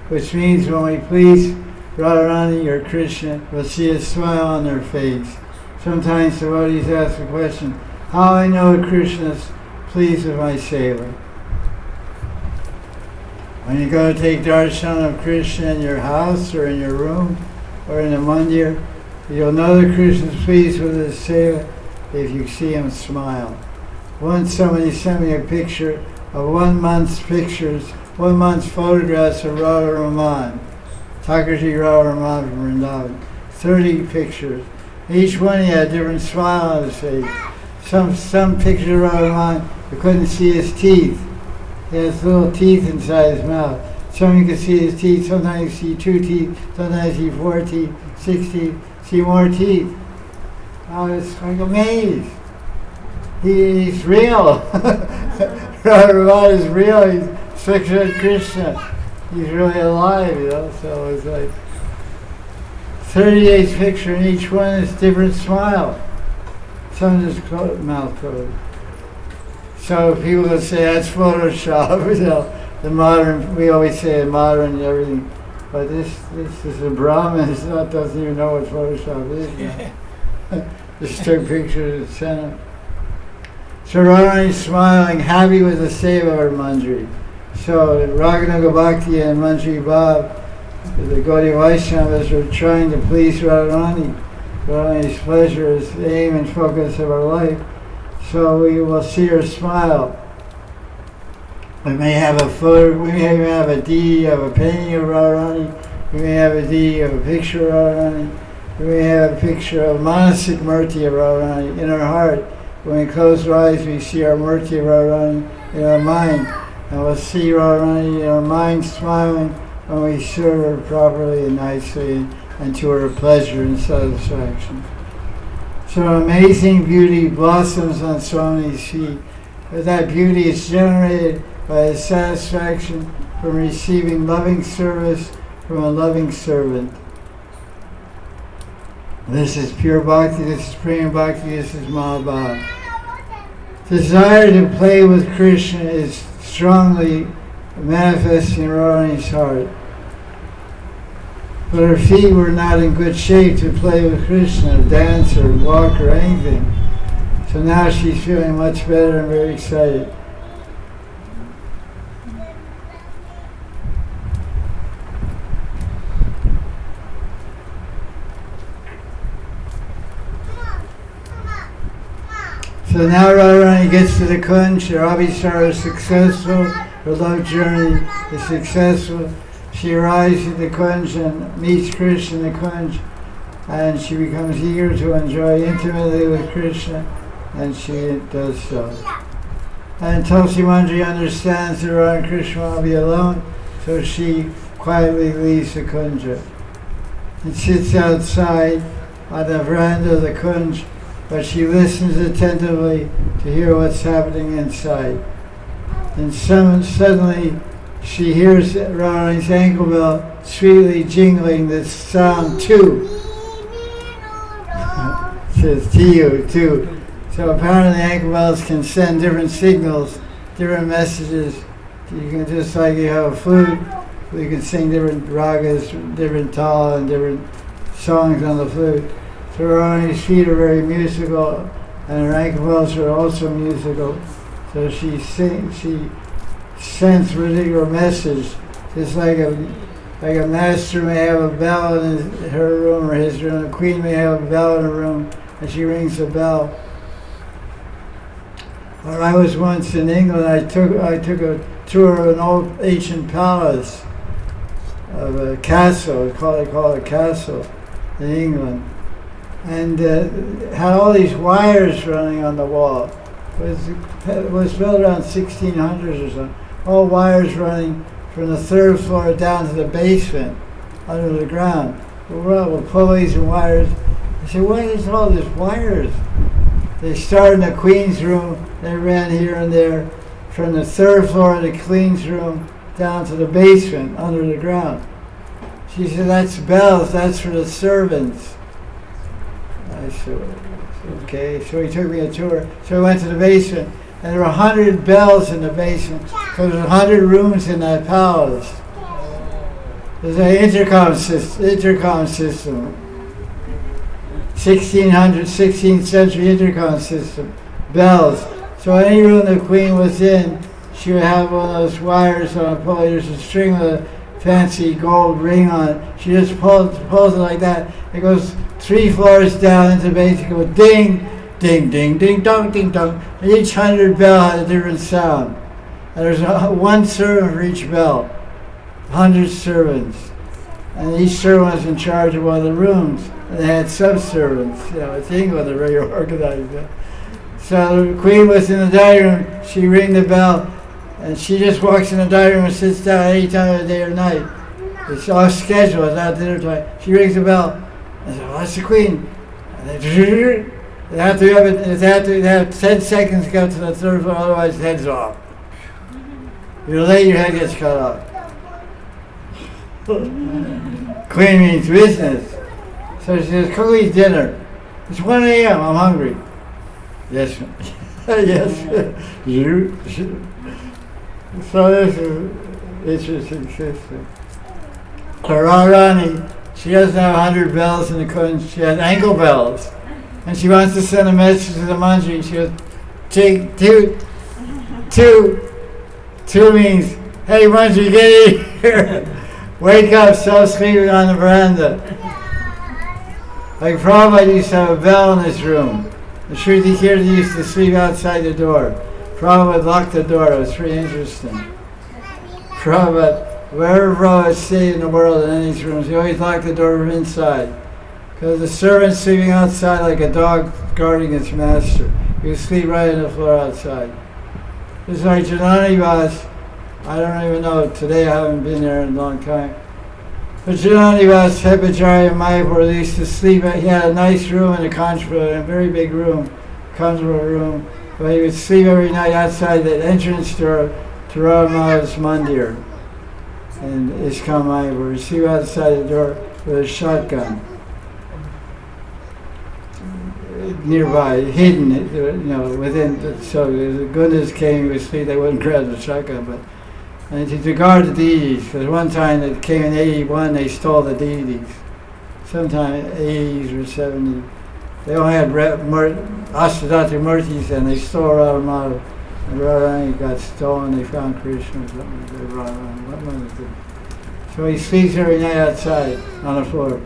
which means when we please Radharani or Krishna, we'll see a smile on their face. Sometimes devotees ask the question, how I know Krishna's pleased with my seva? When you go to take darshan of Krishna in your house or in your room or in the mandir, you'll know that Krishna is pleased with his seva if you see him smile. Once somebody sent me a picture of 1 month's photographs of Radha Raman, Thakurji Radha Raman from Vrindavan. 30 pictures. Each one he had a different smile on his face. Some pictures of Radha Raman, you couldn't see his teeth. He has little teeth inside his mouth. Some you can see his teeth, sometimes you see 2 teeth, sometimes you see 4 teeth, 6 teeth, see more teeth. I was like amazed. He's real. Radha is real. He's Sakshat Krishna. He's really alive, So it's like 38 picture, and each one is different smile. Some just mouth closed. So people will say that's Photoshop. The modern. We always say modern and everything, but this is a Brahmin. Doesn't even know what Photoshop is. Just took pictures and sent them. So Radharani is smiling, happy with the Seva of her Manjari. So Raghunatha Bhakti and Manjari Bhav, the Gaudiya Vaishnavas, are trying to please Radharani. Radharani's pleasure is the aim and focus of our life. So we will see her smile. We may have a photo, we may have a deity of a painting of Radharani, we may have a deity of a picture of Radharani, we may have a picture of Manasik Murti of Radharani in our heart. When we close our eyes, we see our Murti of Radharani in our mind. And we'll see Radharani in our mind smiling when we serve her properly and nicely and to her pleasure and satisfaction. So amazing beauty blossoms on Swami's feet. But that beauty is generated by the satisfaction from receiving loving service from a loving servant. This is pure bhakti, this is prema bhakti, this is Mahabhakti. Desire to play with Krishna is strongly manifesting in Radharani's heart. But her feet were not in good shape to play with Krishna, dance or walk or anything. So now she's feeling much better and very excited. So now Radharani gets to the Kunj, her Abhisar is successful, her love journey is successful. She arrives at the Kunj and meets Krishna in the Kunj, and she becomes eager to enjoy intimately with Krishna, and she does so. And Tulsi Manjari understands that Radha and Krishna will be alone, so she quietly leaves the Kunja and sits outside on the veranda of the Kunj, but she listens attentively to hear what's happening inside. And suddenly she hears Radharani's ankle bell sweetly jingling this sound two. It says T-U, two. So apparently ankle bells can send different signals, different messages. You can, just like you have a flute, you can sing different ragas, different tal, and different songs on the flute. So Radharani's feet are very musical, and her ankle bells are also musical. So she sends particular message, just like a master may have a bell in her room or his room. A queen may have a bell in her room, and she rings a bell. When I was once in England, I took a tour of an old ancient palace, of a castle. They call it a castle in England, and had all these wires running on the wall. It was built around 1600s or something. All wires running from the third floor down to the basement, under the ground. With pulleys and wires. I said, what is all these wires? They started in the Queen's room, they ran here and there, from the third floor of the Queen's room down to the basement, under the ground. She said, that's bells, that's for the servants. I said, okay. So he took me a tour. So I went to the basement, and there were 100 bells in the basement, because there's 100 rooms in that palace. There's an intercom system. 16th century intercom system, bells. So any room the Queen was in, she would have one of those wires on a pulley. There's a string with a fancy gold ring on it. She just pulls it like that. It goes 3 floors down into the basement. It goes ding, ding, ding, ding, dong, ding, dong. And each 100 bell had a different sound. And there's one servant for each bell. 100 servants. And each servant was in charge of one of the rooms. And they had sub-servants. It's England, they're very organized. So the Queen was in the dining room, she rang the bell, and she just walks in the dining room and sits down any time of the day or night. It's off schedule, it's not dinner time. She rings the bell, and I said, well, that's the Queen. And they have to have 10 seconds to go to the third floor, otherwise the head's off. You're late, your head gets cut off. Queen means business. So she says, cook me dinner. It's 1 a.m., I'm hungry. Yes, yes. So this is interesting system. Radharani, she doesn't have 100 bells in the kunj, she has ankle bells. And she wants to send a message to the manjari. She goes, take two means, hey manjari, get in here. Wake up, stop sleeping on the veranda. Like Prabhupada used to have a bell in his room. The Shruti Kirti used to sleep outside the door. Prabhupada locked the door. It was pretty interesting. Prabhupada, wherever Prabhupada stayed in the world in any rooms, he always locked the door from inside. Because the servant's sleeping outside like a dog guarding its master. He would sleep right on the floor outside. It's like Janani Vas. I don't even know. Today I haven't been there in a long time. But Janani Vas, Hepacharya in Mayapur, they used to sleep. He had a nice room in the Kanchapur, a very big room, comfortable room. But he would sleep every night outside the entrance door to Radharani's Mandir in Iskon Mayapur. He'd sleep outside the door with a shotgun. Nearby, hidden, within. So if the Gundas came, he would sleep. They wouldn't grab the shotgun, but and to guard the deities. Because one time that came in '81, they stole the deities. Sometime '80s or '70s, they only had Ashtadhatu Murtis, and they stole Radharani. And Radharani got stolen. They found Krishna or something. So he sleeps every night outside on the floor.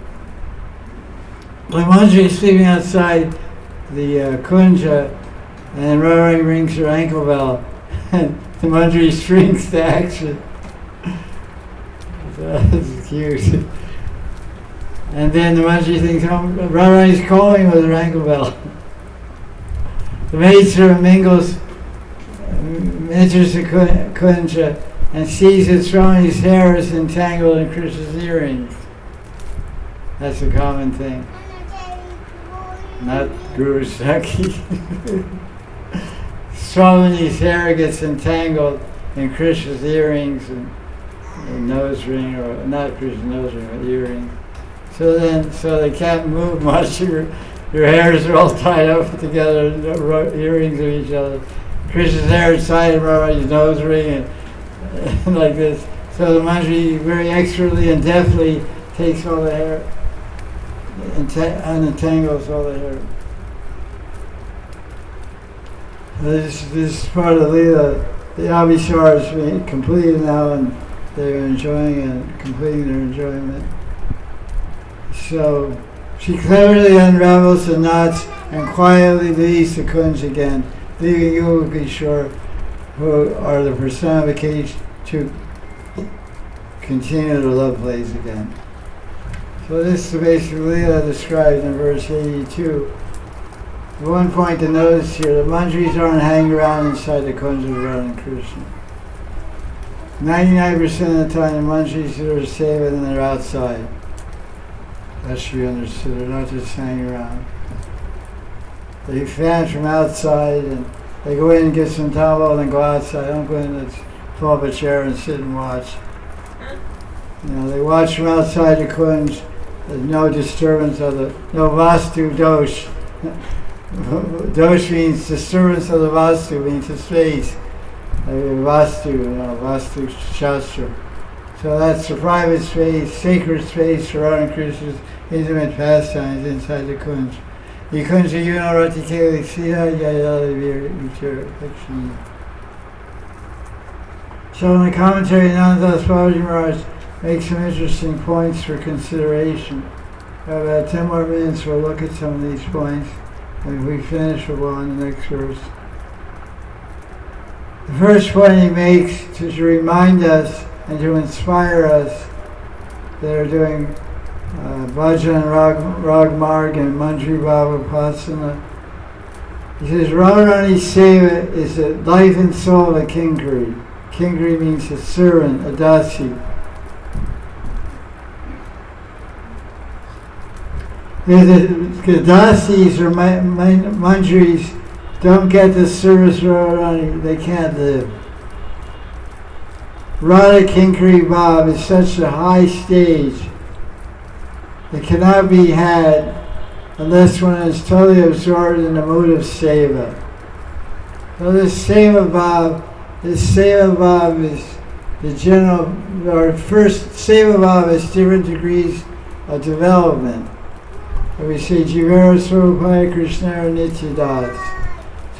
When Manjari is sleeping outside the kunja, and Radharani rings her ankle bell, and the Manjari shrinks to action. That's cute. And then the Manjari thinks, Radharani's calling with her ankle bell. The maidservant enters the kunja and sees that Swami's hair is entangled in Krishna's earrings. That's a common thing. Not Guru Saki. Swami's hair gets entangled in Krishna's earrings and nose ring, or not Krishna's nose ring, but earrings. So they can't move much. Your hairs are all tied up together, earrings of each other. Krishna's hair is tied around his nose ring and like this. So the Manjari very expertly and deftly takes all the hair, untangles all the hair. This is part of the Leela. The Abhishar is being completed now, and they're enjoying and completing their enjoyment. So she cleverly unravels the knots and quietly leaves the kunj again, leaving Yogakishore, who are the personification, to continue the love plays again. So this is basically Leela described in verse 82. The one point to notice here, the manjaris aren't hanging around inside the kunj of Radha and Krishna. 99% of the time the manjaris are seva and they're outside. That should be understood. They're not just hanging around. They fan from outside and they go in and get some towel and go outside. Don't go in and pull up a chair and sit and watch. They watch from outside the kunj. There's no disturbance of no vastu dosh. Dosh means disturbance of the vastu, means the space. Vastu shastra. So that's the private space, sacred space for Radha and Krishna's intimate pastimes inside the kunj. The kunja rati keli sita yayala vichara. So in the commentary, Nanda Babaji Maharaj makes some interesting points for consideration. We have about 10 more minutes, we'll look at some of these points. And if we finish, we'll go on the next verse. The first point he makes is to remind us and to inspire us that are doing bhajan, rag marg, and manjari bhava upasana. He says, Radharani's seva is the life and soul of a kingri. Kingri means a servant, a dasi. The dasis or manjaris don't get the service of Radharani, they can't live. Radha Kinkari Bhav is such a high stage. It cannot be had unless one is totally absorbed in the mood of Seva. So this Seva Bhav is the general, or first Seva Bhav is different degrees of development. So we say Jivara Swarupaya Krishna Nityadas.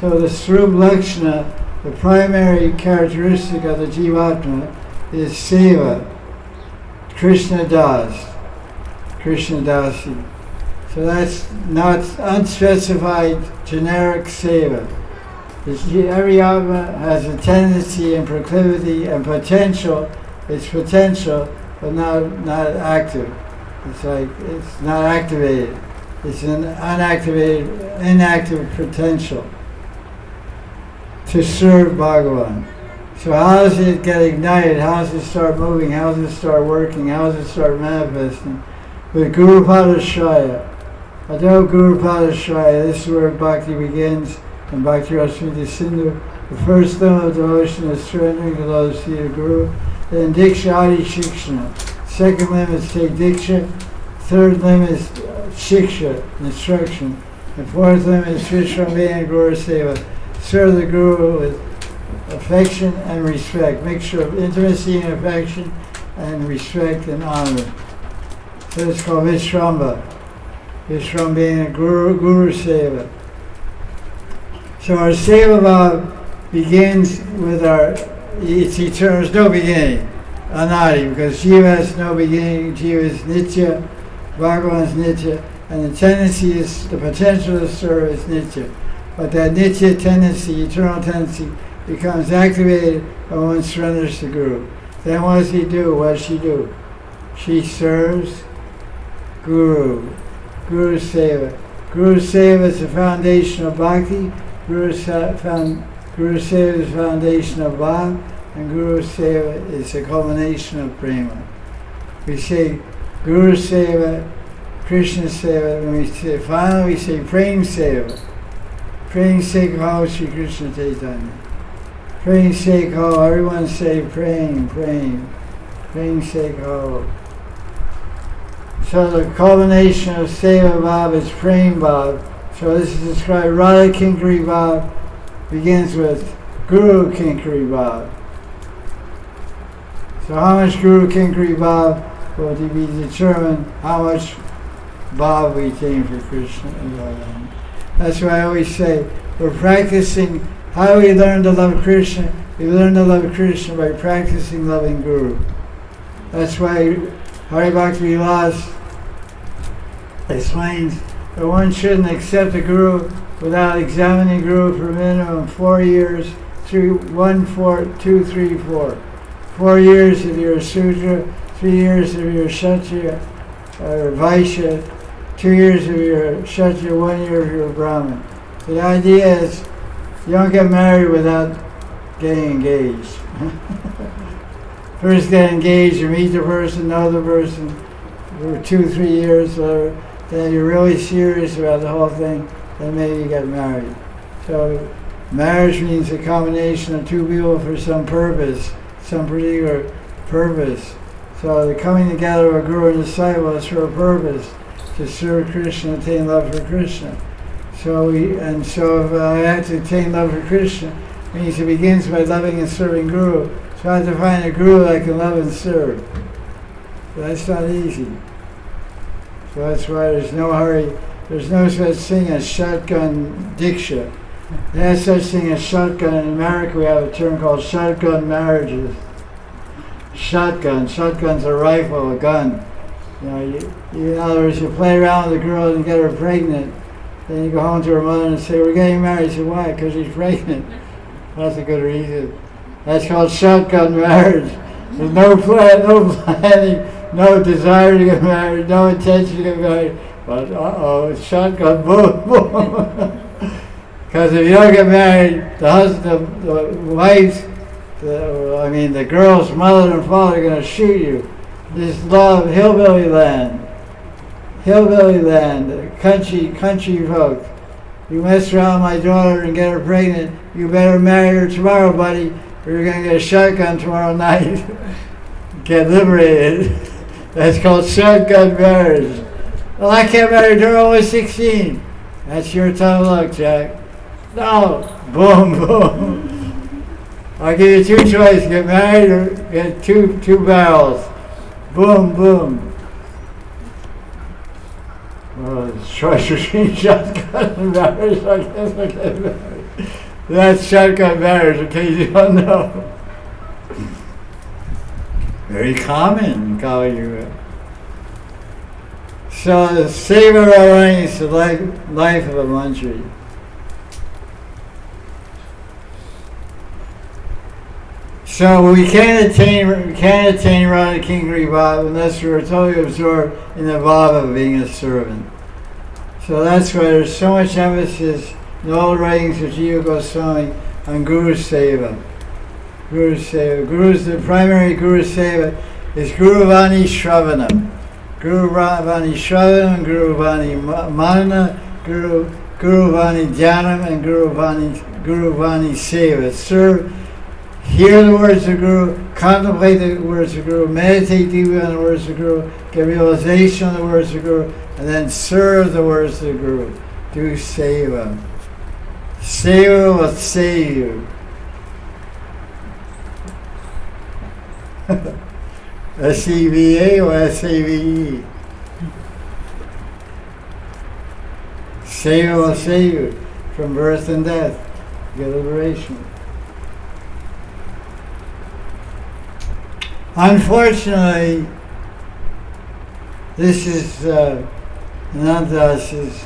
So the Swarup Lakshana, the primary characteristic of the Jivatma, is Seva, Krishna Das, Krishna Dasi. So that's not unspecified generic Seva. Every Atma has a tendency and proclivity and potential. It's potential, but not active. It's like it's not activated. It's an unactivated, inactive potential to serve Bhagavan. So how does it get ignited? How does it start moving? How does it start working? How does it start manifesting? With Guru Padashraya. Without Guru Padashraya, this is where Bhakti begins, and Bhakti Rasmita Sindhu. The first limb of devotion is surrendering the lotus feet of Guru. Then Diksha Adi Shikshana. Second limb is take Diksha. Third limb is Shiksha, instruction. And fourth limb is Vishramaya Guru Seva. Serve the Guru with affection and respect. Mixture of intimacy and affection and respect and honor. So it's called Vishramba. Vishram being a Guru Seva. So our Seva Bhav begins with it's eternal, there's no beginning, Anadi, because Jiva has no beginning, Jiva is Nitya, Bhagavan is Nitya, and the tendency is, the potential to serve is Nitya. But that Nitya tendency, eternal tendency, becomes activated when one surrenders to Guru. Then what does he do? What does she do? She serves Guru. Guru Seva. Guru Seva is the foundation of Bhakti. Guru Seva is the foundation of Bhav. And Guru Seva is the culmination of Prema. We say Guru Seva, Krishna Seva, and we say, finally we say Prem Seva. Prem Sekho Shri Krishna Chaitanya. Prem Sekho, everyone say Prem, Prem. Prem Sekho. So the culmination of Seva Bhav is Prem Bhav. So this is described, Radha Kinkari Bhav begins with Guru Kinkari Bhav. So how much Guru Kinkari Bhav will be determined how much Bhav we attain for Krishna and Radharani. That's why I always say, we're practicing, how do we learn to love Krishna? We learn to love Krishna by practicing loving Guru. That's why Hari Bhakti Vilas explains that one shouldn't accept a Guru without examining Guru for a minimum 4 years, 1, 4, 2, 3, 4. 4 years if you're a Sudra, 3 years if you're a Kshatriya or Vaishya, 2 years if you're a Kshatriya, 1 year if you're a Brahmin. The idea is you don't get married without getting engaged. First get engaged, you meet the person, know the person for 2, 3 years, whatever. Then you're really serious about the whole thing, then maybe you get married. So marriage means a combination of two people for some purpose, some particular purpose. So the coming together of a Guru and disciple is for a purpose, to serve Krishna, attain love for Krishna. So if I have to attain love for Krishna, it means it begins by loving and serving Guru. So I have to find a Guru that I can love and serve. But that's not easy. So that's why there's no hurry. There's no such thing as shotgun diksha. There's such thing as shotgun. In America we have a term called shotgun marriages. Shotgun's a rifle, a gun. In other words, you play around with a girl and get her pregnant. Then you go home to her mother and say, we're getting married. She said, why? Because she's pregnant. That's a good reason. That's called shotgun marriage. There's no planning, no desire to get married, no intention to get married. But it's shotgun, boom, boom. Because if you don't get married, the husband, the wife, the girl's mother and father are going to shoot you. This law of hillbilly land, country folk. You mess around with my daughter and get her pregnant, you better marry her tomorrow, buddy, or you're going to get a shotgun tomorrow night. Get liberated. That's called shotgun marriage. Well, I can't marry a girl over 16. That's your tough luck, Jack. No. Boom, boom. I'll give you two choices. Get married or get two barrels. Boom, boom. Well, it's choice between shotgun and marriage. I guess I get married. That's shotgun marriage, in case you don't know. Very common in Kali Yuga. So the Seva Radharani is the life of a Manjari. So we can't attain Radha Kingri Bhav unless we're totally absorbed in the Bhav of being a servant. So that's why there's so much emphasis in all the writings of Jiva Goswami on Guru Seva. Guru Seva. The primary Guru Seva is Guru Vani Shravanam. Guru Vani Shravanam, Guru Vani Mana, Guru Vani Dhyanam, and Guru Vani Seva. Serve, hear the words of Guru, contemplate the words of Guru, meditate deeply on the words of Guru, get realization on the words of Guru, and then serve the words of the Guru. Do Seva. Seva will save you. S-E-V-A or S-A-V-E? Seva will save you from birth and death. Get liberation. Unfortunately, this is Anantas is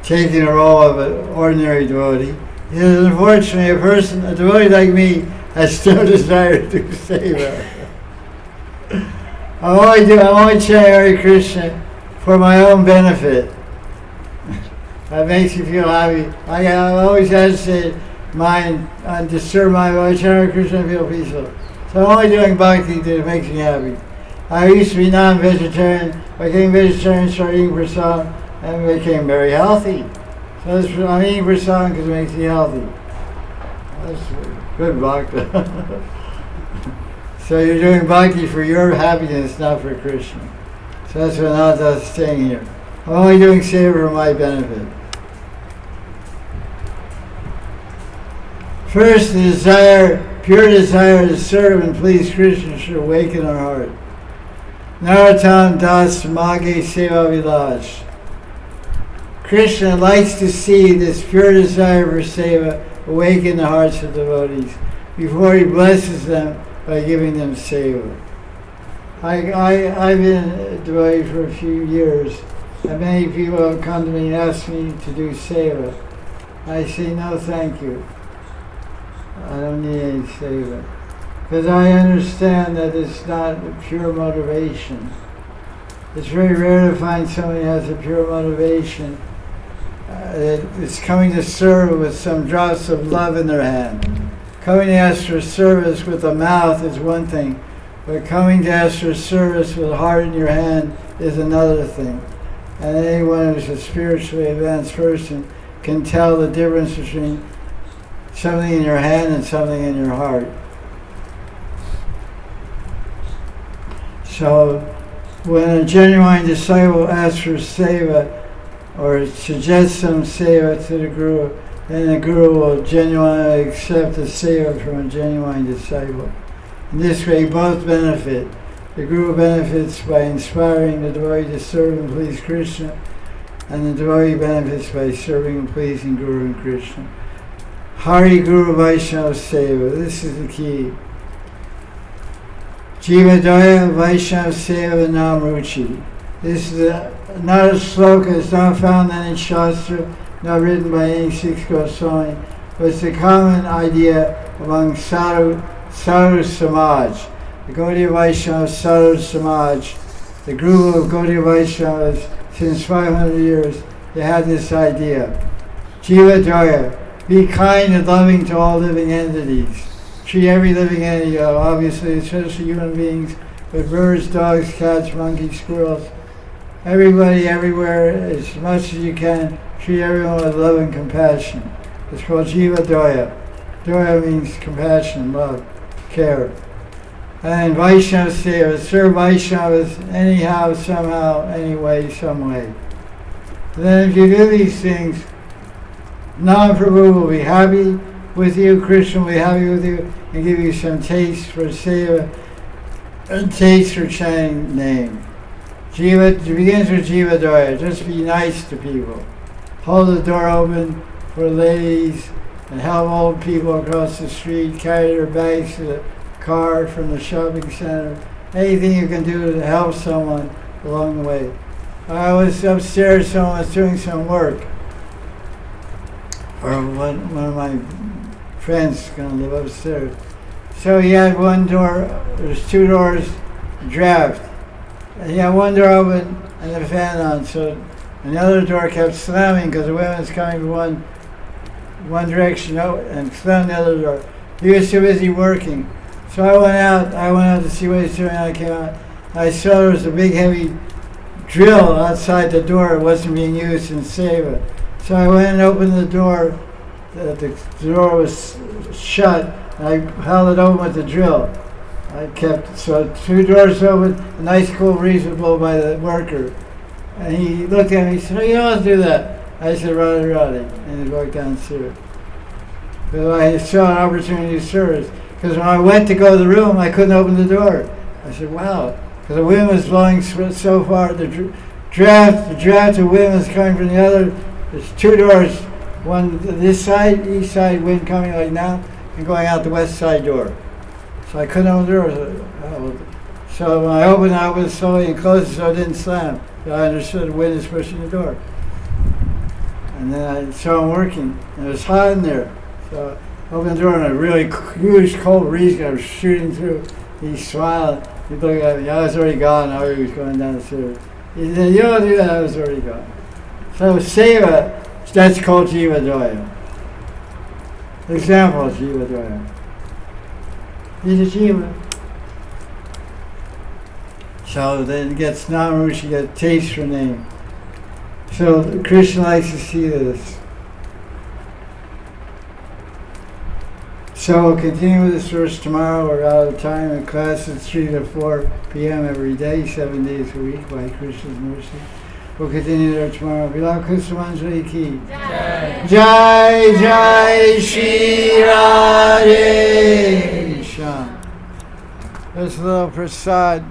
taking the role of an ordinary devotee. Because unfortunately, a devotee like me, has no desire to do seva. I'm only chanting Hare Krishna for my own benefit. That makes me feel happy. I always agitated mind, disturb my mind. I chant Hare Krishna and feel peaceful. So I'm only doing bhakti that makes me happy. I used to be non-vegetarian. I became vegetarian, started eating prasadam, and became very healthy. So I'm eating prasadam because it makes me healthy. That's good bhakti. So you're doing bhakti for your happiness, not for Krishna. So that's what Nanda is saying here. I'm only doing seva for my benefit. First, the pure desire to serve and please Krishna should awaken our heart. Narottam das mage seva vilash. Krishna likes to see this pure desire for seva awaken the hearts of devotees before he blesses them by giving them seva. I've been a devotee for a few years, and many people have come to me and asked me to do seva. I say, no thank you. I don't need any seva. Because I understand that it's not a pure motivation. It's very rare to find somebody who has a pure motivation. It's coming to serve with some drops of love in their hand. Coming to ask for service with the mouth is one thing, but coming to ask for service with a heart in your hand is another thing. And anyone who's a spiritually advanced person can tell the difference between something in your hand and something in your heart. So when a genuine disciple asks for seva or suggests some seva to the Guru, then the Guru will genuinely accept the seva from a genuine disciple. In this way, both benefit. The Guru benefits by inspiring the devotee to serve and please Krishna, and the devotee benefits by serving and pleasing Guru and Krishna. Hari Guru Vaishnava Seva. This is the key. Jivadaya Vaishnava Seva Nam Ruchi. This is not a sloka, it's not found in any shastra, not written by any Sikh Goswami, but it's a common idea among Sadhu Samaj. The Gaudiya Vaishnava Sadhu Samaj, the group of Gaudiya Vaishnavas since 500 years, they had this idea. Jivadaya, be kind and loving to all living entities. Treat every living entity, obviously, especially human beings, but birds, dogs, cats, monkeys, squirrels, everybody, everywhere, as much as you can, treat everyone with love and compassion. It's called Jiva Daya. Daya means compassion, love, care. And Vaishnava Seva, serve Vaishnavas anyhow, somehow, anyway, some way. And then if you do these things, Prabhu will be happy with you, Krishna will be happy with you, and give you some taste for Seva, and taste for chanting name. Jiva, it begins with Jiva Daya, just be nice to people. Hold the door open for ladies, and help old people across the street, carry their bags to the car from the shopping center. Anything you can do to help someone along the way. I was upstairs, someone was doing some work. Or one of my friends going to live upstairs. So he had one door, there's two doors, draft. And he had one door open and the fan on, so and the other door kept slamming because the women was coming from one direction and slammed the other door. He was too busy working. So I went out to see what he was doing, I came out. I saw there was a big heavy drill outside the door. It wasn't being used in Seva. So I went and opened the door. The door was shut. And I held it open with the drill. I kept, so two doors open, a nice cool breeze would blow by the worker. And he looked at me, he said, "Oh, you don't have to do that." I said, "Radharani," and he walked downstairs. But I saw an opportunity to service. Because when I went to go to the room, I couldn't open the door. I said, "Wow," because the wind was blowing so far. The draft of wind was coming from the other. There's two doors, one this side, east side, wind coming like now, and going out the west side door. So I couldn't open the door. So when I opened it slowly and closed it so it didn't slam. So I understood the wind is pushing the door. And then I saw him working, and it was hot in there. So I opened the door, and a really huge cold breeze was shooting through. He smiled. He looked at me. I was already gone. I was going down the stairs. He said, "You don't do that." I was already gone. So Seva, that's called Jiva Daya. Example of Jiva Daya. He's a Jiva. So then it gets Namarush, you get taste for name. So Krishna likes to see this. So we'll continue with this verse tomorrow. We're out of time. In class it's 3 to 4 p.m. every day, 7 days a week by Krishna's mercy. We'll continue there tomorrow. Vilapa Kusumanjali ki. Jai. Jai Jai Sri Radhe. Sham. There's a little prasad.